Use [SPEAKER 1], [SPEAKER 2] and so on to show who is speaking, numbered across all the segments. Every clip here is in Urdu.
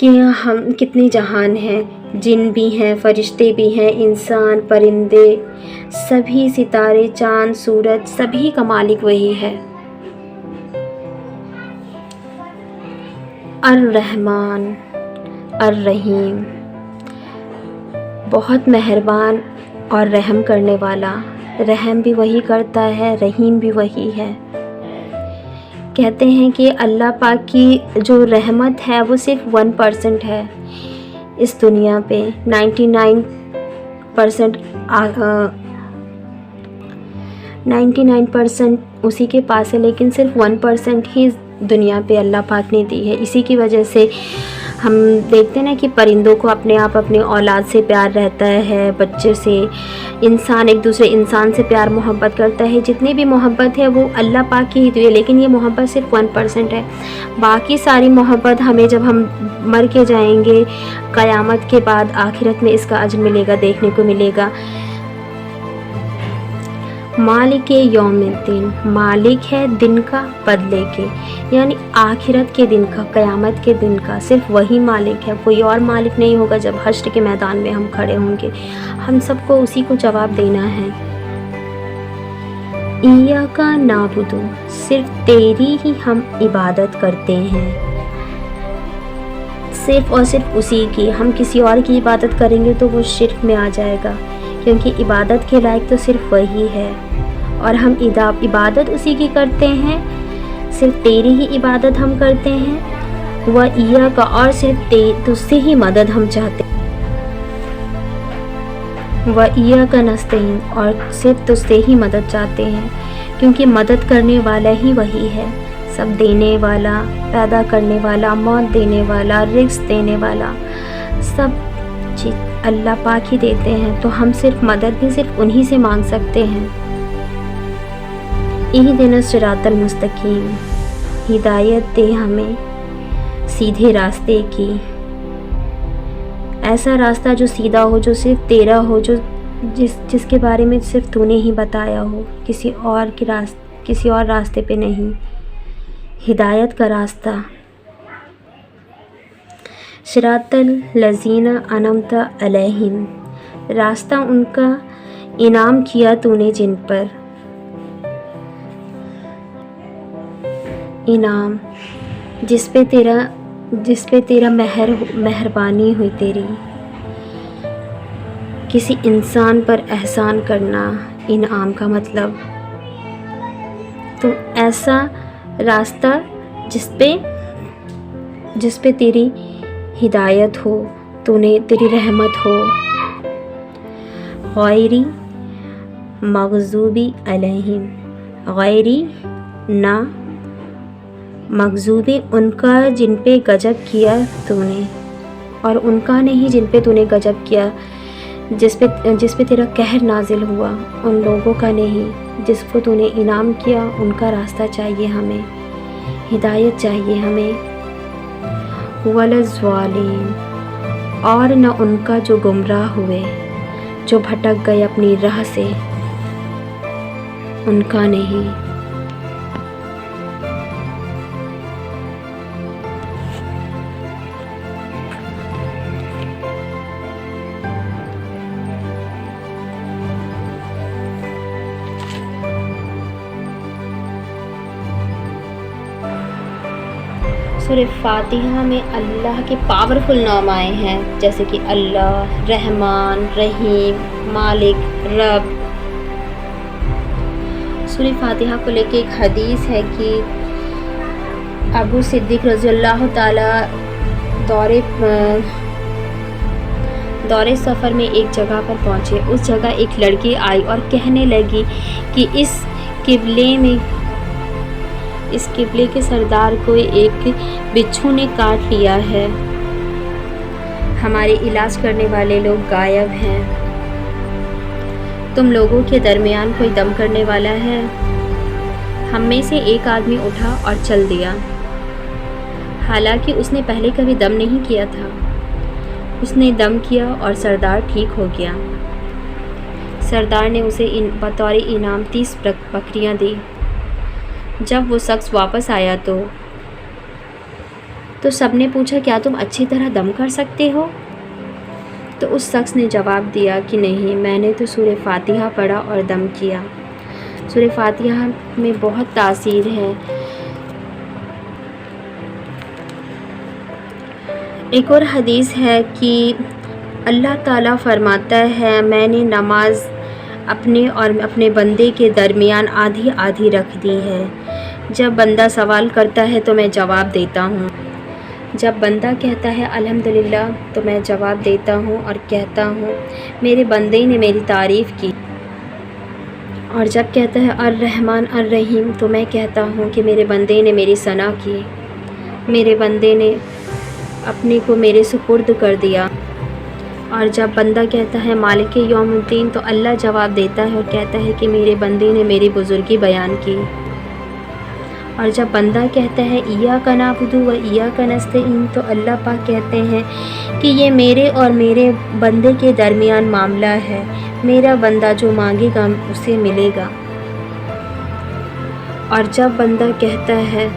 [SPEAKER 1] کہ ہم کتنے جہان ہیں، جن بھی ہیں، فرشتے بھی ہیں، انسان، پرندے، سبھی ستارے، چاند، سورج، سبھی کا مالک وہی ہے۔ الرحمن الرحیم، بہت مہربان اور رحم کرنے والا، رحم بھی وہی کرتا ہے، رحیم بھی وہی ہے۔ کہتے ہیں کہ اللہ پاک کی جو رحمت ہے وہ صرف 1% ہے اس دنیا پہ، 99% اسی کے پاس ہے، لیکن صرف 1% ہی دنیا پہ اللہ پاک نے دی ہے۔ اسی کی وجہ سے ہم دیکھتے ہیں نا کہ پرندوں کو اپنے آپ اپنے اولاد سے پیار رہتا ہے، بچے سے، انسان ایک دوسرے انسان سے پیار محبت کرتا ہے، جتنی بھی محبت ہے وہ اللہ پاک کی ہی دی ہے، لیکن یہ محبت صرف 1% ہے۔ باقی ساری محبت ہمیں جب ہم مر کے جائیں گے قیامت کے بعد آخرت میں اس کا اجر ملے گا، دیکھنے کو ملے گا۔ مالک یوم الدین، مالک ہے دن کا، بدلے کے، یعنی آخرت کے دن کا، قیامت کے دن کا، صرف وہی مالک ہے، کوئی اور مالک نہیں ہوگا۔ جب حشر کے میدان میں ہم کھڑے ہوں گے ہم سب کو اسی کو جواب دینا ہے۔ ایاک نعبد، صرف تیری ہی ہم عبادت کرتے ہیں، صرف اور صرف اسی کی۔ ہم کسی اور کی عبادت کریں گے تو وہ شرک میں آ جائے گا، کیونکہ عبادت کے لائق تو صرف وہی ہے، اور ہم عبادت اسی کی کرتے ہیں، صرف تیری ہی عبادت ہم کرتے ہیں۔ وَإِيَّاكَ، اور صرف تجھ سے ہی مدد ہم چاہتے ہیں۔ وَإِيَّاكَ نَسْتَعِينُ، اور صرف تجھ سے ہی مدد چاہتے ہیں، کیونکہ مدد کرنے والا ہی وہی ہے، سب دینے والا، پیدا کرنے والا، موت دینے والا، رزق دینے والا، سب چیز اللہ پاک ہی دیتے ہیں، تو ہم صرف مدد بھی صرف انہی سے مانگ سکتے ہیں۔ اہدنا الصراط المستقیم، ہدایت دے ہمیں سیدھے راستے کی، ایسا راستہ جو سیدھا ہو، جو صرف تیرا ہو، جو جس کے بارے میں صرف تو نے ہی بتایا ہو، کسی اور راستے پہ نہیں، ہدایت کا راستہ۔ صراط الذین انعمت علیہم، راستہ ان کا انعام کیا تو نے جن پر، انعام جس پہ تیرا مہربانی ہوئی، تیری کسی انسان پر احسان کرنا، انعام کا مطلب، تو ایسا راستہ جس پہ تیری ہدایت ہو، تیری رحمت ہو۔ غیری مغضوبی علیہم، غیری نہ، مغضوبی ان کا جن پہ غضب کیا تو نے، اور ان کا نہیں جن پہ تو نے غضب کیا، جس پہ تیرا قہر نازل ہوا، ان لوگوں کا نہیں، جس کو تو نے انعام کیا ان کا راستہ چاہیے ہمیں، ہدایت چاہیے ہمیں۔ ولا الضالین، اور نہ ان کا جو گمراہ ہوئے، جو بھٹک گئے اپنی راہ سے، ان کا نہیں۔ سورہ فاتحہ میں اللہ کے پاورفل نام آئے ہیں، جیسے کہ اللہ، رحمان، رحیم، مالک، رب۔ سورہ فاتحہ کو لے کے ایک حدیث ہے کہ ابو صدیق رضی اللہ تعالی دورے سفر میں ایک جگہ پر پہنچے، اس جگہ ایک لڑکی آئی اور کہنے لگی کہ اس قبلے کے سردار کو ایک بچھو نے کاٹ لیا ہے، ہمارے علاج کرنے والے لوگ غائب ہیں، تم لوگوں کے درمیان کوئی دم کرنے والا ہے؟ ہم میں سے ایک آدمی اٹھا اور چل دیا، حالانکہ اس نے پہلے کبھی دم نہیں کیا تھا، اس نے دم کیا اور سردار ٹھیک ہو گیا۔ سردار نے اسے بطور انعام 30 بکریاں دی۔ جب وہ شخص واپس آیا تو تو سب نے پوچھا کیا تم اچھی طرح دم کر سکتے ہو؟ تو اس شخص نے جواب دیا کہ نہیں، میں نے تو سورہ فاتحہ پڑھا اور دم کیا۔ سورہ فاتحہ میں بہت تاثیر ہے۔ ایک اور حدیث ہے کہ اللہ تعالیٰ فرماتا ہے میں نے نماز اپنے اور اپنے بندے کے درمیان آدھی آدھی رکھ دی ہے۔ جب بندہ سوال کرتا ہے تو میں جواب دیتا ہوں، جب بندہ کہتا ہے الحمدللہ تو میں جواب دیتا ہوں اور کہتا ہوں میرے بندے نے میری تعریف کی، اور جب کہتا ہے الرحمن الرحیم تو میں کہتا ہوں کہ میرے بندے نے میری ثنا کی، میرے بندے نے اپنے کو میرے سپرد کر دیا۔ اور جب بندہ کہتا ہے مالک یوم الدین تو اللہ جواب دیتا ہے اور کہتا ہے کہ میرے بندے نے میری بزرگی بیان کی۔ اور جب بندہ کہتا ہے ایاک نعبد و ایاک نستعین تو اللہ پاک کہتے ہیں کہ یہ میرے اور میرے بندے کے درمیان معاملہ ہے، میرا بندہ جو مانگے گا اسے ملے گا۔ اور جب بندہ کہتا ہے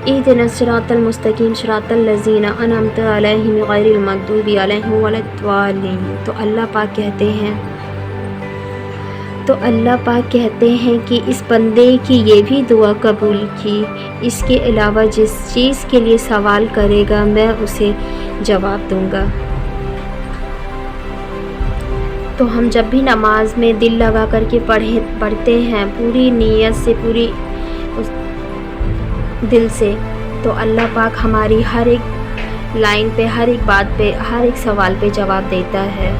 [SPEAKER 1] اہدنا الصراط المستقیم صراط الذین انعمت علیہم غیر المغضوب علیہم ولا الضالین تو اللہ پاک کہتے ہیں کہ اس بندے کی یہ بھی دعا قبول کی، اس کے علاوہ جس چیز کے لیے سوال کرے گا میں اسے جواب دوں گا۔ تو ہم جب بھی نماز میں دل لگا کر کے پڑھتے ہیں پوری نیت سے، پوری دل سے، تو اللہ پاک ہماری ہر ایک لائن پہ، ہر ایک بات پہ، ہر ایک سوال پہ جواب دیتا ہے۔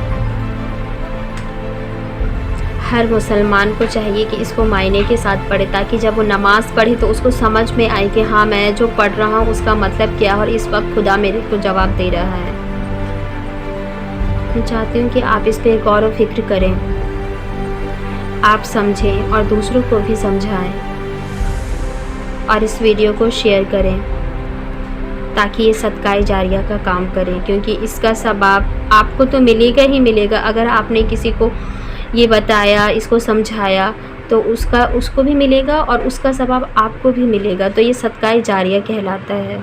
[SPEAKER 1] ہر مسلمان کو چاہیے کہ اس کو معنی کے ساتھ پڑھے تاکہ جب وہ نماز پڑھے تو اس کو سمجھ میں آئے کہ ہاں میں جو پڑھ رہا ہوں اس کا مطلب کیا ہے اور اس وقت خدا میرے کو جواب دے رہا ہے۔ میں چاہتی ہوں کہ آپ اس پہ غور و فکر کریں، آپ سمجھیں اور دوسروں کو بھی سمجھائیں، اور اس ویڈیو کو شیئر کریں تاکہ یہ صدقہ جاریہ کا کام کرے، کیونکہ اس کا ثواب آپ کو تو ملے گا ہی ملے گا۔ اگر آپ نے کسی کو یہ بتایا، اس کو سمجھایا تو اس کو بھی ملے گا اور اس کا ثواب آپ کو بھی ملے گا، تو یہ صدقہ جاریہ کہلاتا ہے۔